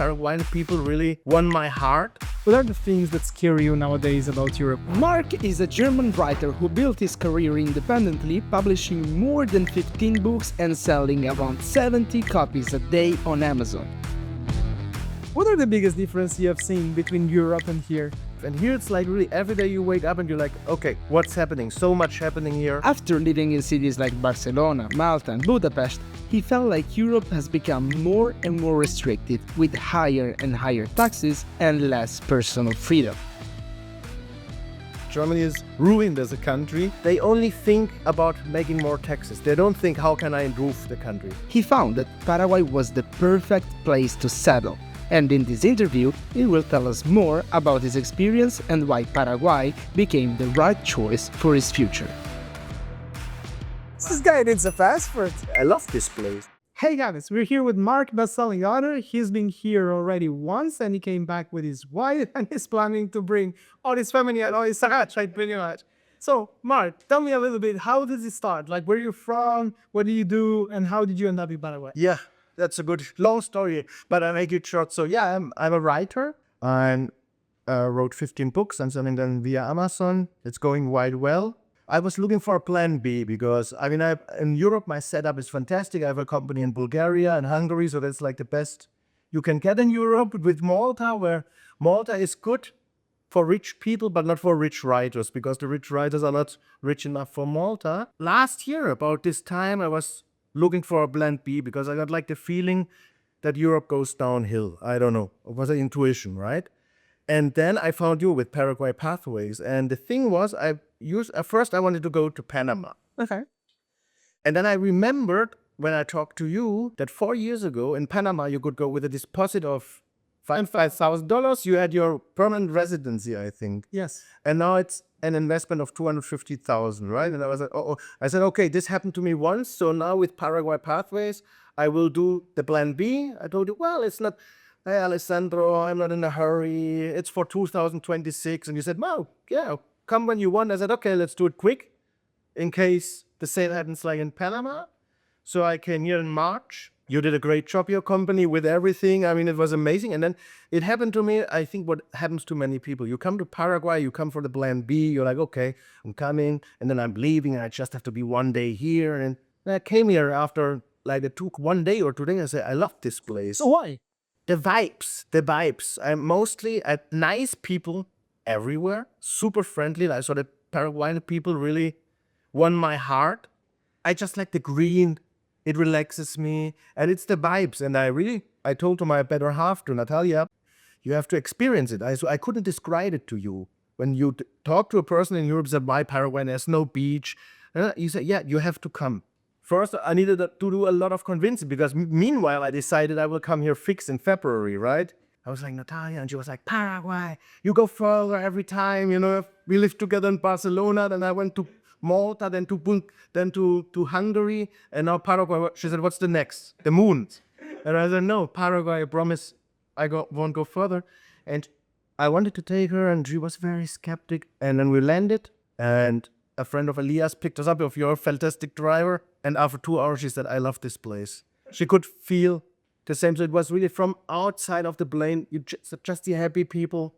Paraguayan people really won my heart. What are the things that scare you nowadays about Europe? Mark is a German writer who built his career independently, publishing more than 15 books and selling around 70 copies a day on Amazon. What are the biggest differences you have seen between Europe and here? And here it's like really every day you wake up and you're like, okay, what's happening? So much happening here. After living in cities like Barcelona, Malta and Budapest, he felt like Europe has become more and more restrictive, with higher and higher taxes and less personal freedom. Germany is ruined as a country. They only think about making more taxes. They don't think, how can I improve the country? He found that Paraguay was the perfect place to settle. And in this interview, he will tell us more about his experience and why Paraguay became the right choice for his future. This guy needs a passport. I love this place. Hey guys, we're here with Mark, bestselling author. He's been here already once and he came back with his wife and he's planning to bring all his family and all his sarach, right, pretty much. So, Mark, tell me a little bit, how did it start? Like, where you're from, what do you do, and how did you end up in Paraguay? Yeah, that's a good long story, but I make it short. So yeah, I'm a writer. I wrote 15 books. I'm selling them via Amazon. It's going quite well. I was looking for a plan B because, in Europe, my setup is fantastic. I have a company in Bulgaria and Hungary, so that's like the best you can get in Europe. With Malta, where Malta is good for rich people, but not for rich writers, because the rich writers are not rich enough for Malta. Last year, about this time, I was looking for a plan B because I got like the feeling that Europe goes downhill. I don't know. It was an intuition, right? And then I found you with Paraguay Pathways. And the thing was, at first I wanted to go to Panama. Okay. And then I remembered when I talked to you that 4 years ago in Panama, you could go with a deposit of $5,000. You had your permanent residency, I think. Yes. And now it's an investment of 250,000, right? And I was like, I said, okay, this happened to me once. So now with Paraguay Pathways, I will do the plan B. I told you, well, it's not, hey, Alessandro, I'm not in a hurry. It's for 2026. And you said, well, yeah, come when you want. I said, okay, let's do it quick in case the same happens like in Panama. So I came here in March. You did a great job, your company, with everything. It was amazing. And then it happened to me, I think what happens to many people. You come to Paraguay, you come for the plan B. You're like, okay, I'm coming. And then I'm leaving. And I just have to be one day here. And I came here after, like, it took 1 day or 2 days. I said, I love this place. So why? The vibes. I'm mostly at nice people everywhere, super friendly. I saw the Paraguayan people really won my heart. I just like the green. It relaxes me, and it's the vibes. And I told to my better half, to Natalia, you have to experience it. I couldn't describe it to you. When you talk to a person in Europe, said, why Paraguay? There's no beach. You say, yeah, you have to come. First, I needed to do a lot of convincing because meanwhile, I decided I will come here fixed in February, right? I was like, Natalia, and she was like, Paraguay, you go further every time, we lived together in Barcelona, then I went to Malta, then to Hungary, and now Paraguay. She said, what's the next? The moon. And I said, no, Paraguay, I promise won't go further. And I wanted to take her, and she was very skeptic. And then we landed, and a friend of Elias picked us up, of your fantastic driver. And after 2 hours, she said, I love this place. She could feel the same. So it was really from outside of the plane, you just the happy people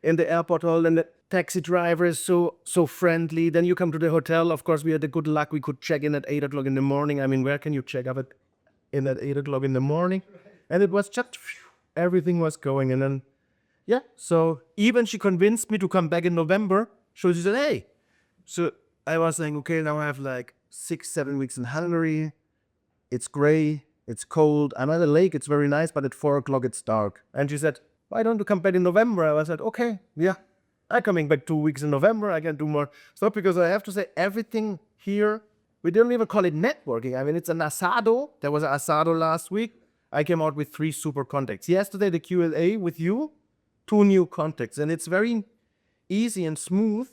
in the airport hall, and the taxi driver is so friendly. Then you come to the hotel. Of course, we had the good luck. We could check in at 8 o'clock in the morning. Where can you check up at 8 o'clock in the morning? And it was just, everything was going. And then, yeah. So even she convinced me to come back in November. So she said, hey. So I was saying, okay, now I have like 6-7 weeks in Hungary. It's gray. It's cold. I'm at a lake. It's very nice. But at 4 o'clock, it's dark. And she said, why don't you come back in November? I said, okay, yeah. I'm coming back 2 weeks in November. I can do more stuff because I have to say everything here, we don't even call it networking. It's an asado. There was an asado last week. I came out with 3 super contacts. Yesterday, the Q&A with you, 2 new contacts. And it's very easy and smooth.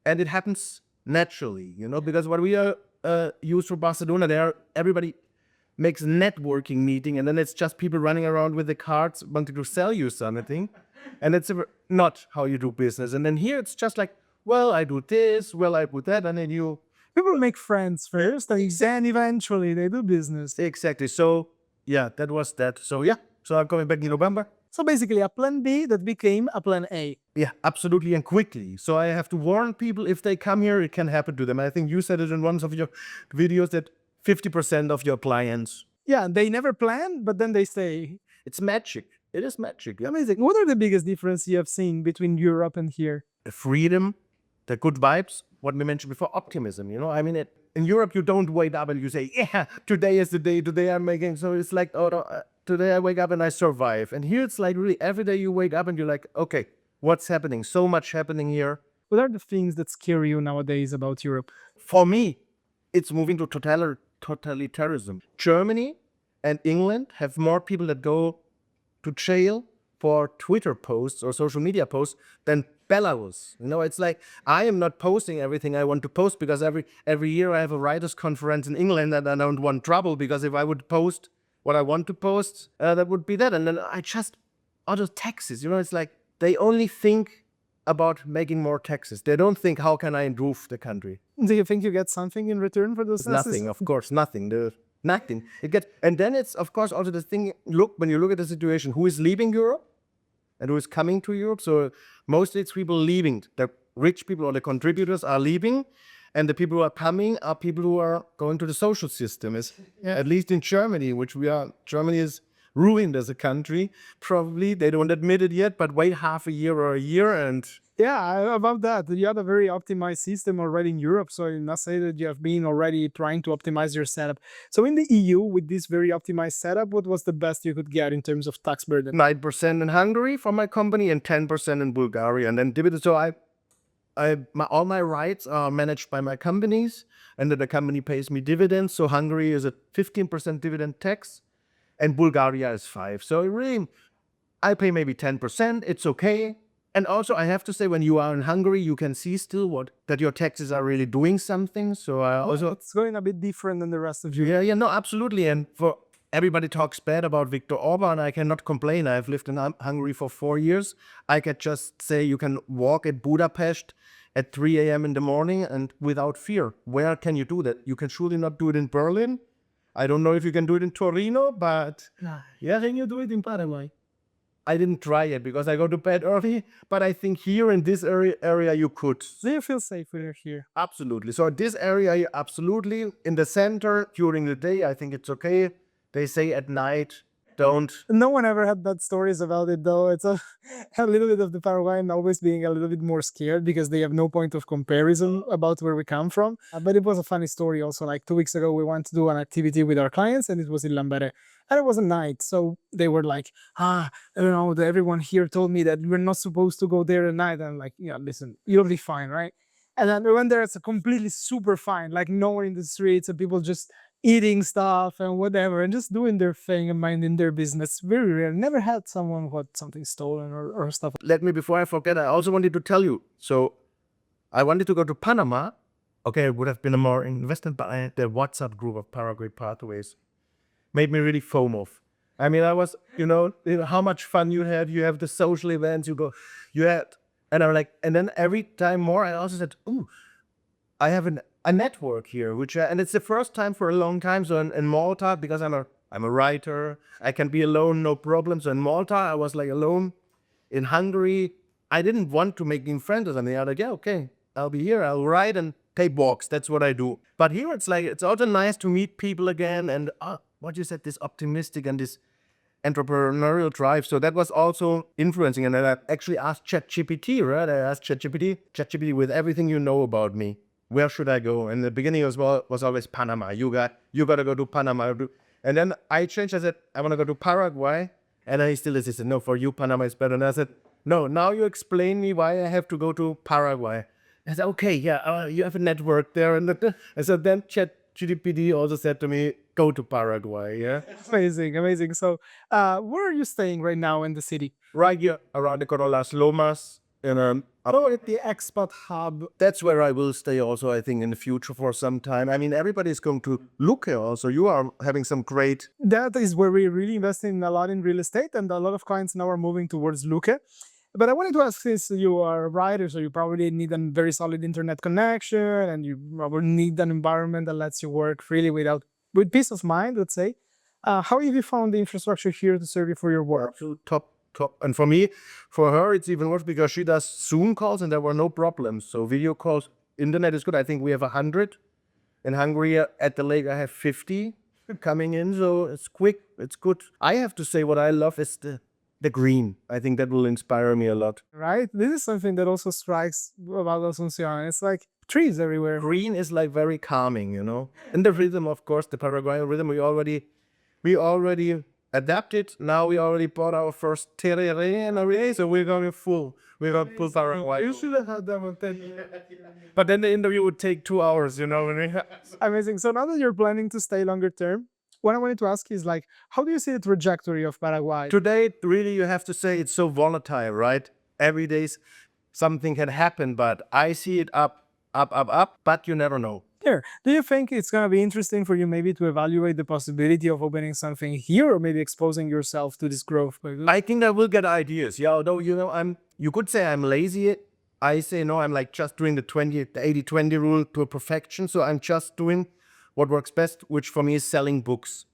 And it happens naturally, because what we are used for Barcelona, everybody makes networking meeting, and then it's just people running around with the cards wanting to sell you something. And it's not how you do business. And then here it's just like, well, I do this, well, I do that, and then you... People make friends first, and then eventually they do business. Exactly. So, yeah, that was that. So, yeah. So I'm coming back in November. So basically a plan B that became a plan A. Yeah, absolutely, and quickly. So I have to warn people, if they come here, it can happen to them. I think you said it in one of your videos that 50% of your clients. Yeah, they never plan, but then they stay. It's magic. It is magic. Yeah. Amazing. What are the biggest differences you have seen between Europe and here? The freedom, the good vibes, what we mentioned before, optimism. I mean, in Europe, you don't wake up and you say, yeah, today is the day, today I'm making. So it's like, oh, no, today I wake up and I survive. And here it's like really every day you wake up and you're like, okay, what's happening? So much happening here. What are the things that scare you nowadays about Europe? For me, it's moving to totalitarianism. Germany and England have more people that go to jail for Twitter posts or social media posts than Belarus. It's like I am not posting everything I want to post because every year I have a writers' conference in England and I don't want trouble, because if I would post what I want to post, that would be that. And then I just other taxes. It's like they only think about making more taxes. They don't think, how can I improve the country? Do you think you get something in return for those taxes? Nothing, of course, nothing. Nothing. And then it's, of course, also the thing, when you look at the situation, who is leaving Europe and who is coming to Europe? So mostly it's people leaving. The rich people or the contributors are leaving, and the people who are coming are people who are going to the social system. At least in Germany, Germany is ruined as a country. Probably they don't admit it yet, but wait half a year or a year and... Yeah, about that. You have a very optimized system already in Europe, so you must say that you have been already trying to optimize your setup. So in the EU, with this very optimized setup, what was the best you could get in terms of tax burden? 9% in Hungary for my company and 10% in Bulgaria. And then dividends. So all my rights are managed by my companies, and then the company pays me dividends. So Hungary is a 15% dividend tax, and Bulgaria is 5%. So really, I pay maybe 10%. It's okay. And also, I have to say, when you are in Hungary, you can see still that your taxes are really doing something. So it's going a bit different than the rest of Europe. Yeah, no, absolutely. And for everybody talks bad about Viktor Orban, I cannot complain. I've lived in Hungary for 4 years. I can just say you can walk at Budapest at 3 a.m. in the morning and without fear. Where can you do that? You can surely not do it in Berlin. I don't know if you can do it in Torino, but yeah, can you do it in Paraguay? I didn't try it because I go to bed early, but I think here in this area you could. Do you feel safe when you're here? Absolutely. So this area, absolutely. In the center, during the day, I think it's okay. They say at night, don't. No one ever had bad stories about it, though. It's a little bit of the Paraguayan always being a little bit more scared because they have no point of comparison about where we come from. But it was a funny story also. Like 2 weeks ago, we went to do an activity with our clients, and it was in Lambere. And it was a night, so they were like, everyone here told me that we're not supposed to go there at night. And I'm like, yeah, listen, you'll be fine, right? And then we went there, it's a completely super fine, like no one in the streets and people just eating stuff and whatever and just doing their thing and minding their business. Very rare. Never had someone who had something stolen or stuff. Before I forget, I also wanted to tell you, so I wanted to go to Panama. Okay, it would have been a more investment, but the WhatsApp group of Paraguay Pathways made me really FOMO. I mean, I was, how much fun you had. You have the social events, and I'm like, and then every time more, I also said, ooh, I have a network here, and it's the first time for a long time. So in Malta, because I'm a writer, I can be alone, no problem. So in Malta, I was like alone. In Hungary, I didn't want to make new friends or something. I was like, yeah, okay, I'll be here. I'll write and take walks. That's what I do. But here, it's like, it's also nice to meet people again. And what you said, this optimistic and this entrepreneurial drive. So that was also influencing. And then I actually asked ChatGPT, right? I asked ChatGPT, with everything you know about me, where should I go? And the beginning as well was always Panama. You got to go to Panama. And then I changed. I said, I want to go to Paraguay. And then he still insisted, no, for you, Panama is better. And I said, no, now you explain me why I have to go to Paraguay. I said, okay, yeah, you have a network there. And I said, then ChatGPT also said to me, go to Paraguay, yeah? Amazing. So where are you staying right now in the city? Right here, around the Corolas Lomas. At the expat hub. That's where I will stay also, I think, in the future for some time. I mean, everybody is going to look here also. You are having some great... That is where we really invest in a lot in real estate, and a lot of clients now are moving towards Luque. But I wanted to ask, since you are a writer, so you probably need a very solid internet connection, and you probably need an environment that lets you work freely with peace of mind, let's say. How have you found the infrastructure here to serve you for your work? Absolute top. And for me, for her, it's even worse because she does Zoom calls and there were no problems. So video calls, internet is good. I think we have 100. In Hungary, at the lake, I have 50 coming in. So it's quick, it's good. I have to say what I love is the green. I think that will inspire me a lot. Right? This is something that also strikes about Asunción. It's like trees everywhere. Green is like very calming, you know. And the rhythm, of course, the Paraguayan rhythm, we already adapted. Now we already bought our first tereré and everything, so we're going full Paraguay. You should have had that one 10 years. But then the interview would take 2 hours, you know. Amazing. So now that you're planning to stay longer term, what I wanted to ask is like, how do you see the trajectory of Paraguay? Today, really, you have to say it's so volatile, right? Every day something can happen, but I see it up, but you never know. Here, do you think it's going to be interesting for you maybe to evaluate the possibility of opening something here or maybe exposing yourself to this growth? I think I will get ideas. Yeah, although, you know, you could say I'm lazy. I say, no, I'm like just doing the 80-20 rule to perfection. So I'm just doing what works best, which for me is selling books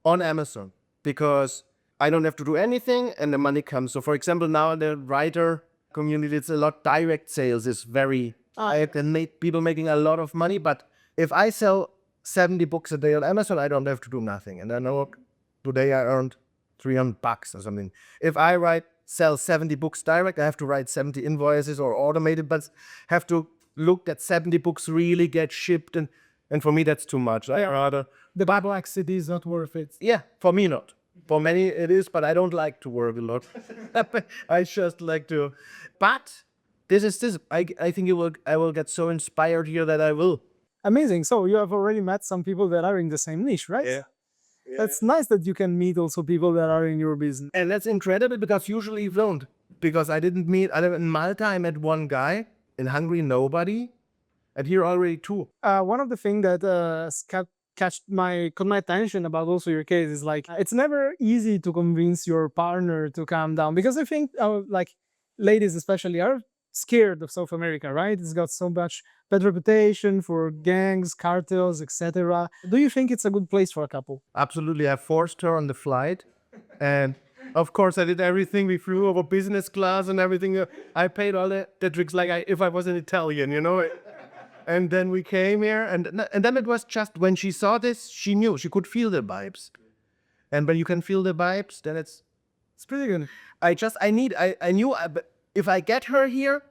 on Amazon because I don't have to do anything and the money comes. So for example, now the writer community, it's a lot direct sales is very, I can make people making a lot of money, but if I sell 70 books a day on Amazon, I don't have to do nothing. And I know today I earned $300 or something. If I sell 70 books direct, I have to write 70 invoices or automated, but have to look that 70 books really get shipped. And for me, that's too much. I rather... The complexity is not worth it. Yeah, for me not. For many it is, but I don't like to work a lot. I just like to... But this. I think I will get so inspired here that I will. Amazing. So you have already met some people that are in the same niche, right? Yeah. That's nice that you can meet also people that are in your business. And that's incredible because usually you don't. Because I didn't meet... In Malta, I met one guy. In Hungary, nobody. And here already 2. One of the things that caught my attention about also your case is like, it's never easy to convince your partner to calm down because I think like ladies especially are scared of South America, right? It's got so much bad reputation for gangs, cartels, etc. Do you think it's a good place for a couple? Absolutely. I forced her on the flight. And of course, I did everything. We flew over business class and everything. I paid all the tricks like if I was an Italian, you know. And then we came here. And then it was just when she saw this, she knew. She could feel the vibes. And when you can feel the vibes, then it's pretty good. I knew if I get her here,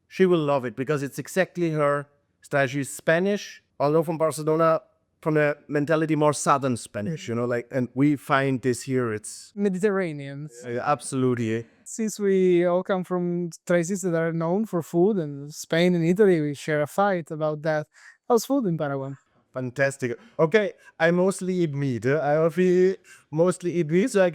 she will love it because it's exactly her style. She's Spanish, although from Barcelona, from the mentality more southern Spanish, you know, like, and we find this here, it's Mediterranean. Absolutely. Since we all come from places that are known for food, and Spain and Italy, we share a fight about that. How's food in Paraguay? Fantastic. Okay, I mostly eat meat. Mostly eat meat. So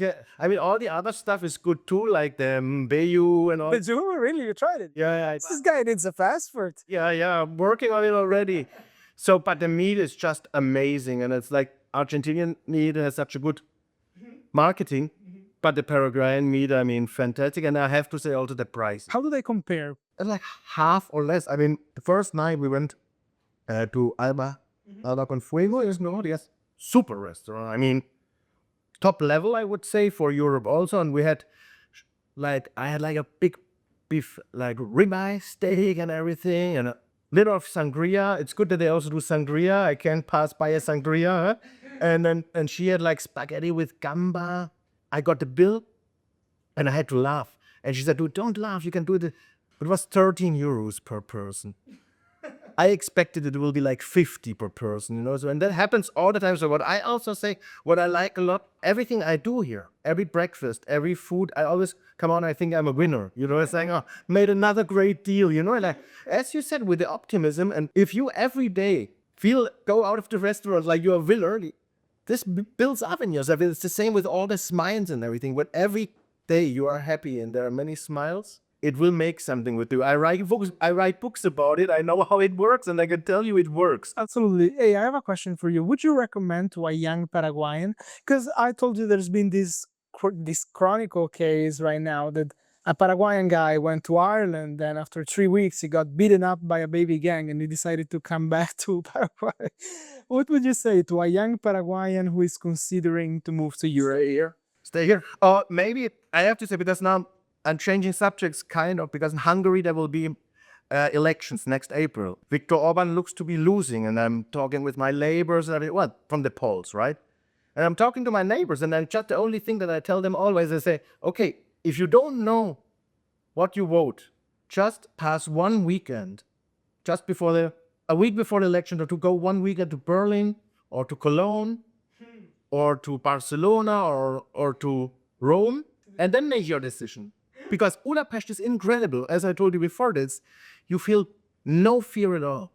all the other stuff is good too, like the mbeyu and all. Did you really? You tried it? Yeah. This guy needs a fast food. Yeah, I'm working on it already. So, but the meat is just amazing. And it's like Argentinian meat has such a good marketing. But the Paraguayan meat, I mean, fantastic. And I have to say also the price. How do they compare? Like half or less. I mean, the first night we went to Alba con Fuego. Yes, super restaurant. I mean, top level, I would say, for Europe also. And we had I had like a big beef, like ribeye steak and everything. And a little of sangria. It's good that they also do sangria. I can't pass by a sangria. Huh? And she had like spaghetti with gamba. I got the bill and I had to laugh. And she said, dude, don't laugh. You can do it. It was 13 euros per person. I expected it will be like 50 per person, you know. So, and that happens all the time. So what I also say, what I like a lot, everything I do here, every breakfast, every food, I always come on, I think I'm a winner. You know, saying, oh, made another great deal, you know. Like, as you said, with the optimism, and if you every day go out of the restaurant like you're a winner, this builds up in yourself. It's the same with all the smiles and everything. When every day you are happy and there are many smiles, it will make something with you. I write books about it. I know how it works, and I can tell you it works. Absolutely. Hey, I have a question for you. Would you recommend to a young Paraguayan? Because I told you there's been this chronicle case right now that a Paraguayan guy went to Ireland, then after 3 weeks, he got beaten up by a baby gang and he decided to come back to Paraguay. What would you say to a young Paraguayan who is considering to move to Europe here? Stay here. Or maybe I have to say, because now I'm changing subjects kind of, because in Hungary there will be elections next April. Viktor Orban looks to be losing, and I'm talking with my neighbors, from the polls, right? And I'm talking to my neighbors, and then just the only thing that I tell them always, I say, okay, if you don't know what you vote, just pass one weekend, a week before the election, or to go one weekend to Berlin, or to Cologne, or to Barcelona, or to Rome, and then make your decision. Because Budapest is incredible. As I told you before this, you feel no fear at all.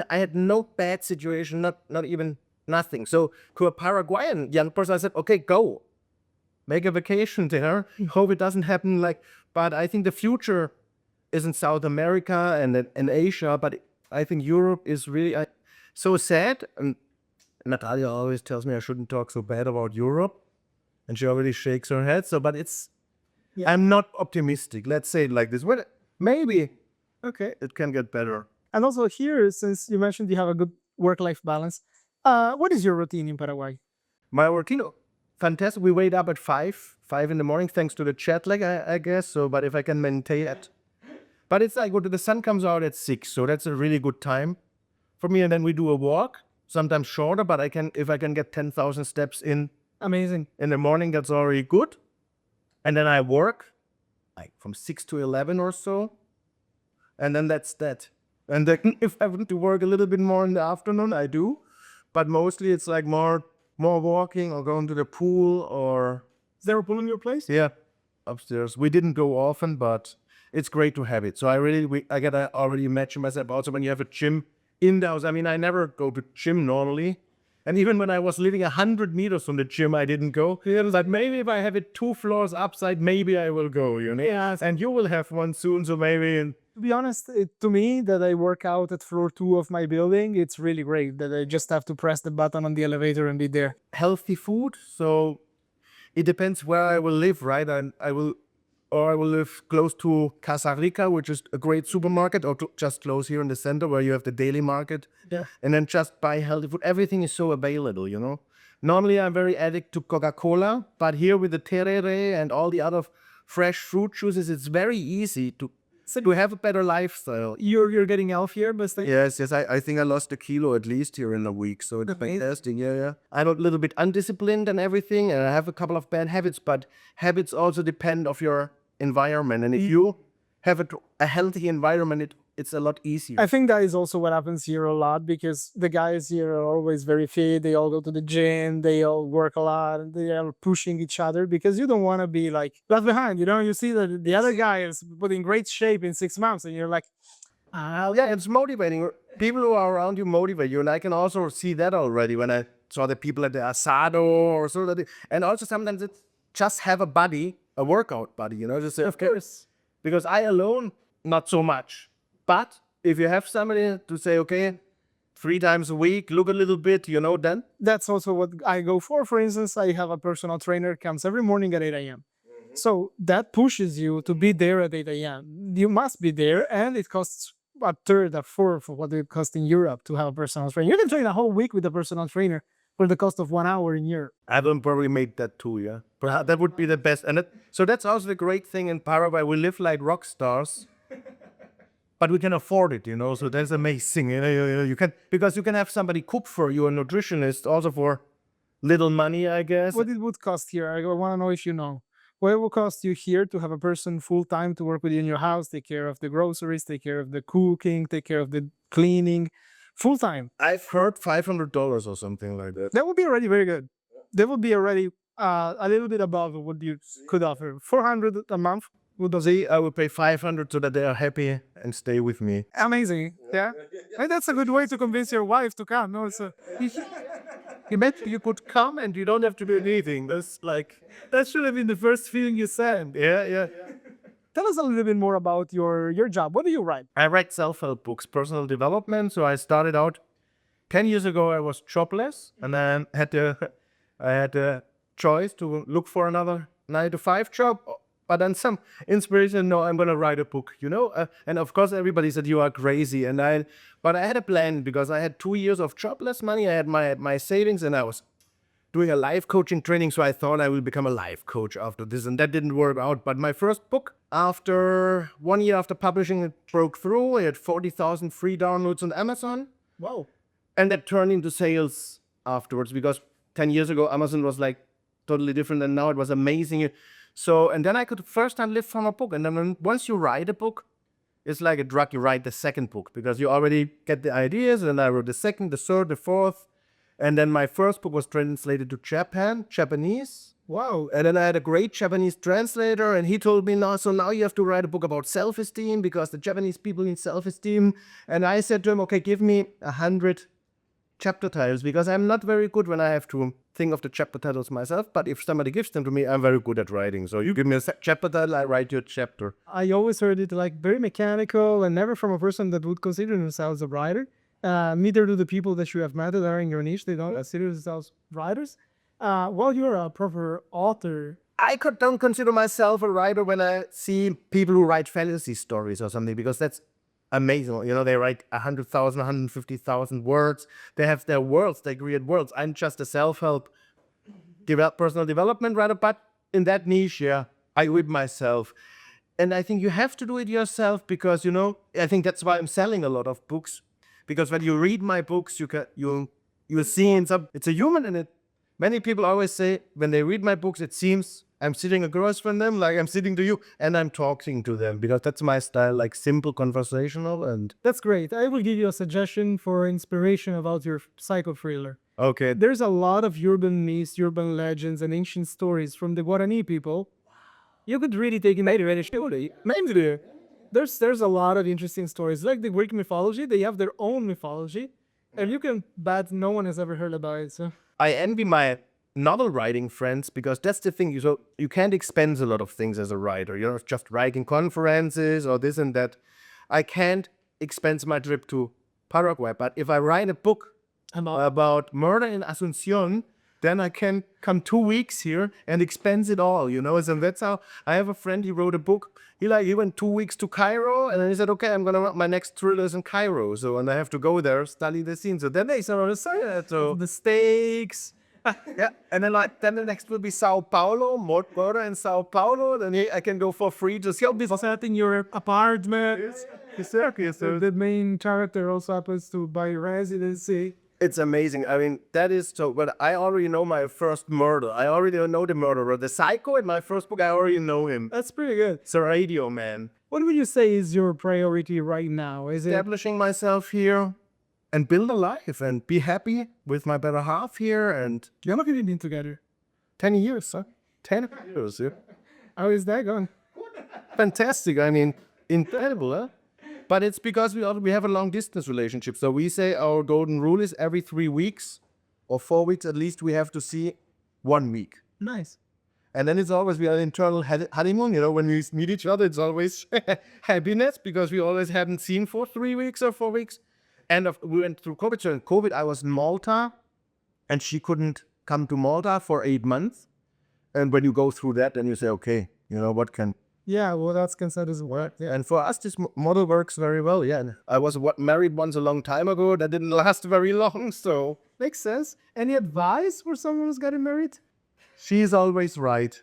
I had no bad situation, not even nothing. So to a Paraguayan young person, I said, okay, go. Make a vacation there. Hope it doesn't happen but I think the future is in South America and in Asia, but I think Europe is really so sad. And Natalia always tells me I shouldn't talk so bad about Europe, and she already shakes her head. I'm not optimistic. Let's say it like this. Well, maybe it can get better. And also here, since you mentioned you have a good work-life balance, what is your routine in Paraguay? My routine, fantastic. We wake up at 5 in the morning, thanks to the jet lag, I guess. So, but if I can maintain it. But it's like the sun comes out at 6, so that's a really good time for me. And then we do a walk, sometimes shorter, but if I can get 10,000 steps in. Amazing. In the morning, that's already good. And then I work from 6 to 11 or so. And then that's that. And then if I want to work a little bit more in the afternoon, I do. But mostly it's more walking or going to the pool or... Is there a pool in your place? Yeah, upstairs. We didn't go often, but it's great to have it. So I gotta already imagine myself also when you have a gym in the house. I mean, I never go to gym normally. And even when I was living 100 meters from the gym, I didn't go. It was like, maybe if I have it 2 floors upside, maybe I will go, Yes. And you will have one soon, so maybe... To be honest, to me, that I work out at floor 2 of my building, it's really great that I just have to press the button on the elevator and be there. Healthy food, so it depends where I will live, right? I will live close to Casa Rica, which is a great supermarket, or just close here in the center where you have the daily market. Yeah. And then just buy healthy food. Everything is so available, Normally I'm very addict to Coca-Cola, but here with the terere and all the other fresh fruit juices, it's very easy to have a better lifestyle. You're getting healthier, but Yes. I think I lost a kilo at least here in a week, so it's fantastic. Yeah. I'm a little bit undisciplined and everything, and I have a couple of bad habits, but habits also depend of your environment. And if you have a healthy environment, it's a lot easier. I think that is also what happens here a lot, because the guys here are always very fit. They all go to the gym. They all work a lot. And they are pushing each other because you don't want to be left behind. You see that the other guy is put in great shape in 6 months, and you're like, yeah, it's motivating. People who are around you motivate you, and I can also see that already when I saw the people at the asado or so. And also sometimes it's just have a workout buddy. Just say, of course, because I alone not so much. But if you have somebody to say, okay, 3 times a week, look a little bit, then... That's also what I go for. For instance, I have a personal trainer comes every morning at 8 a.m. So that pushes you to be there at 8 a.m. You must be there, and it costs a third, a fourth of what it costs in Europe to have a personal trainer. You can train a whole week with a personal trainer for the cost of 1 hour in Europe. I will probably make that too, yeah. Perhaps that would be the best. So that's also the great thing in Paraguay. We live like rock stars. But we can afford it, so that's amazing. You can, because you can have somebody cook for you, a nutritionist, also for little money, I guess. What it would cost here? I want to know if you know. What it will cost you here to have a person full-time to work with you in your house, take care of the groceries, take care of the cooking, take care of the cleaning, full-time? I've heard $500 or something like that. That would be already very good. That would be already a little bit above what you could offer. $400 a month. I will pay 500 so that they are happy and stay with me. Amazing, yeah? And that's a good way to convince your wife to come. No, so Imagine you could come and you don't have to do anything. That should have been the first feeling you said. Yeah. Tell us a little bit more about your job. What do you write? I write self-help books, personal development. So I started out 10 years ago. I was jobless, and then I had the choice to look for another 9-to-5 job but then some inspiration. No, I'm gonna write a book, you know. And of course, everybody said you are crazy, but I had a plan because I had 2 years of jobless money. I had my savings, and I was doing a life coaching training. So I thought I will become a life coach after this, and that didn't work out. But my first book, after 1 year after publishing it, broke through. I had 40,000 free downloads on Amazon. Wow. And that turned into sales afterwards because 10 years ago, Amazon was like totally different. And now it was amazing. So, and then I could first time live from a book. And then once you write a book, it's like a drug. You write the second book because you already get the ideas. And I wrote the second, the third, the fourth. And then my first book was translated to Japanese. Wow. And then I had a great Japanese translator, and he told me, no, so now you have to write a book about self-esteem because the Japanese people need self-esteem. And I said to him, okay, give me 100 chapter titles because I'm not very good when I have to think of the chapter titles myself. But if somebody gives them to me, I'm very good at writing. So you give me a chapter title, I write you a chapter. I always heard it like very mechanical and never from a person that would consider themselves a writer. Neither do the people that you have met that are in your niche. They don't consider themselves writers. Well, you're a proper author. Don't consider myself a writer when I see people who write fantasy stories or something because that's amazing. You know, they write 100,000, 150,000 words. They have their worlds. They create worlds. I'm just a self-help personal development writer, but in that niche, yeah, I read myself. And I think you have to do it yourself because, you know, I think that's why I'm selling a lot of books. Because when you read my books, you'll see it's a human in it. Many people always say when they read my books, it seems I'm sitting across from them, like I'm sitting to you, and I'm talking to them because that's my style, like simple conversational. And That's great. I will give you a suggestion for inspiration about your psycho thriller. okay, There's a lot of urban myths, urban legends, and ancient stories from the Guarani people. You could really take it maybe. There's a lot of interesting stories. Like the Greek mythology, they have their own mythology, and you can bet no one has ever heard about it. So I envy my novel writing friends because that's the thing. You can't expense a lot of things as a writer. You're not just writing conferences or this and that. I can't expense my trip to Paraguay, but if I write a book about murder in Asunción, then I can come 2 weeks here and expense it all, you know. And that's how I have a friend. He wrote a book. He went 2 weeks to Cairo, and then he said, "Okay, I'm gonna write my next thrillers in Cairo." So, and I have to go there, study the scene. So then they started saying that. So the stakes. yeah, and then the next will be Sao Paulo, murder in Sao Paulo. Then I can go for free to see this. Set in your apartment. Exactly. So The main character also happens to buy residency. it's amazing. I mean, that is so. But I already know my first murder. I already know the murderer. The psycho in my first book, I already know him. That's pretty good. It's a radio man. What would you say is your priority right now? Is it Establishing myself here and build a life and be happy with my better half here. And how long have you been together? 10 years, huh? 10 years, yeah. How is that going? Fantastic. I mean, incredible, huh? But it's because we have a long distance relationship. So we say our golden rule is every 3 weeks or 4 weeks at least we have to see 1 week. Nice. And then it's always we are internal honeymoon. You know, when we meet each other, it's always happiness because we always haven't seen for 3 weeks or 4 weeks. And we went through COVID. So in COVID, I was in Malta, and she couldn't come to Malta for 8 months. And when you go through that, then you say, okay, you know what can. Yeah, well, that's considered as work. Yeah, and for us, this model works very well. Yeah, and I was married once a long time ago. That didn't last very long, so Makes sense. Any advice for someone who's getting married? she's always right.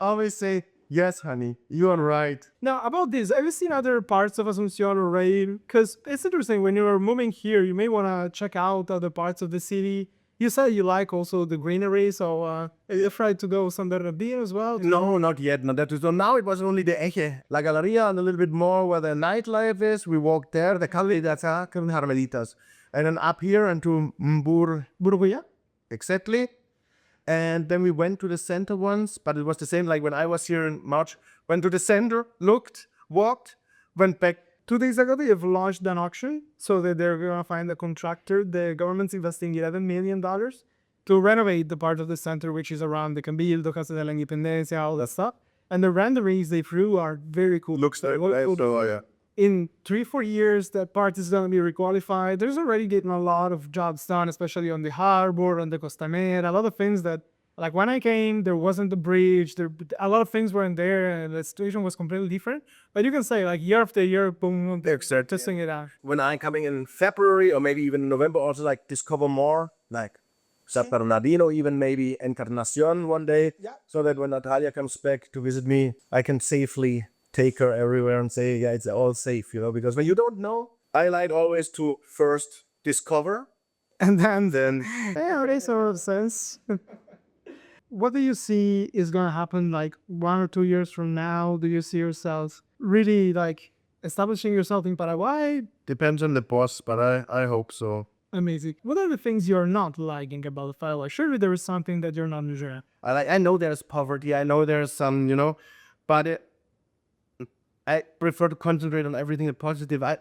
Always say, yes, honey, you are right. Now, about this, have you seen other parts of Asunción already? Because it's interesting, when you're moving here, you may want to check out other parts of the city. You said you like also the greenery, so are you tried to go San Bernardino as well? No, not yet. Not that. So now it was only the Eje, La Galeria, and a little bit more where the nightlife is. We walked there, the Calle de Carmelitas. And then up here and to Burguya? exactly. And then we went to the center once, but it was the same like when I was here in March. Went to the center, looked, walked, went back. 2 days ago, they have launched an auction so that they're going to find a contractor. The government's investing $11 million to renovate the part of the center, which is around the Cabildo, Casa de la Independencia, all that stuff. And the renderings they threw are very cool. Looks like yeah. In 3-4 years, that part is going to be requalified. There's already getting a lot of jobs done, especially on the harbor, on the Costanera, a lot of things that Like when I came, there wasn't the bridge. A lot of things weren't there, and the situation was completely different. But you can say like year after year, boom, Exactly. testing it out. When I'm coming in February or maybe even November, also like discover more, like San Bernardino, even maybe Encarnacion one day, so that when Natalia comes back to visit me, I can safely take her everywhere and say, yeah, it's all safe, you know, because when you don't know, I like always to first discover And then, then yeah, it makes a lot of sense. What do you see is going to happen like 1 or 2 years from now? Do you see yourself really like establishing yourself in Paraguay? depends on the boss, but I hope so. Amazing. What are the things you're not liking about Paraguay? Surely there is something that you're not enjoying. I know there's poverty, I know there's some, you know, but I prefer to concentrate on everything that's positive. I've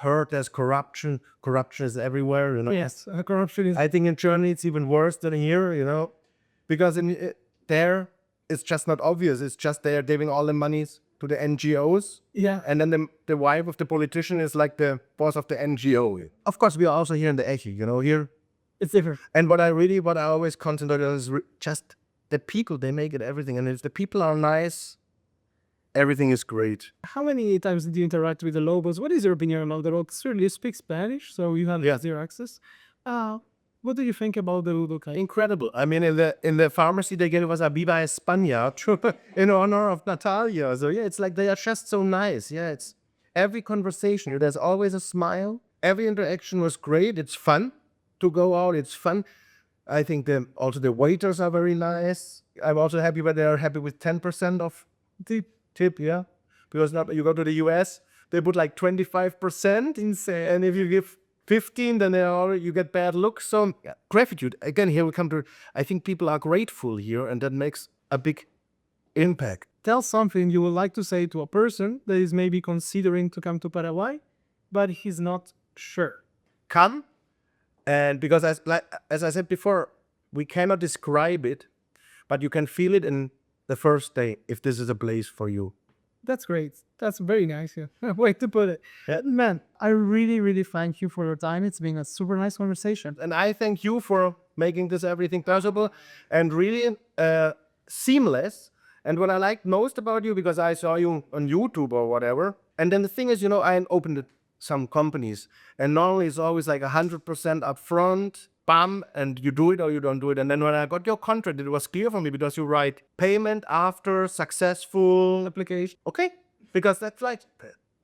heard there's corruption. Corruption is everywhere, you know. Yes, corruption is. I think in Germany it's even worse than here, you know, because there it's just not obvious. It's just they're giving all the monies to the NGOs, Yeah. and then the wife of the politician is like the boss of the NGO. Of course, we are also here in the Echi, you know, here. It's different. And what I always concentrate on is just the people. They make it everything, and if the people are nice, everything is great. How many times did you interact with the locals? What is your opinion about the locals? Surely you speak Spanish, so you have zero access. What do you think about the Ludokai? Incredible. I mean, in the pharmacy they gave us a Viva España in honor of Natalia. So yeah, it's like they are just so nice. Yeah, it's every conversation. There's always a smile. Every interaction was great. It's fun to go out. It's fun. I think also the waiters are very nice. I'm also happy that they are happy with 10% of the tip. Yeah, because now you go to the US, they put like 25%. Insane. And if you give 15, then you get bad looks. So gratitude. Again, here we come to, I think people are grateful here, and that makes a big impact. Tell something you would like to say to a person that is maybe considering to come to Paraguay, but he's not sure. Come, and because as I said before, we cannot describe it, but you can feel it in the first day if this is a place for you. That's great. That's very nice. Yeah. Way to put it. Yeah. Man, I really, really thank you for your time. It's been a super nice conversation. And I thank you for making this everything possible and really seamless. And what I liked most about you, because I saw you on YouTube or whatever, and then the thing is, you know, I opened some companies, and normally it's always like 100% upfront, bam, and you do it or you don't do it. And then when I got your contract, it was clear for me because you write payment after successful Application. okay, because that's like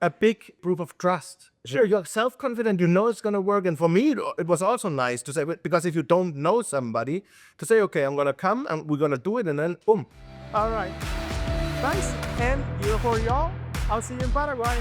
a big proof of trust. Sure, you're self-confident, you know it's gonna work. And for me, it was also nice to say, because if you don't know somebody, to say, okay, I'm gonna come and we're gonna do it, and then boom. All right. Nice. And for y'all, I'll see you in Paraguay.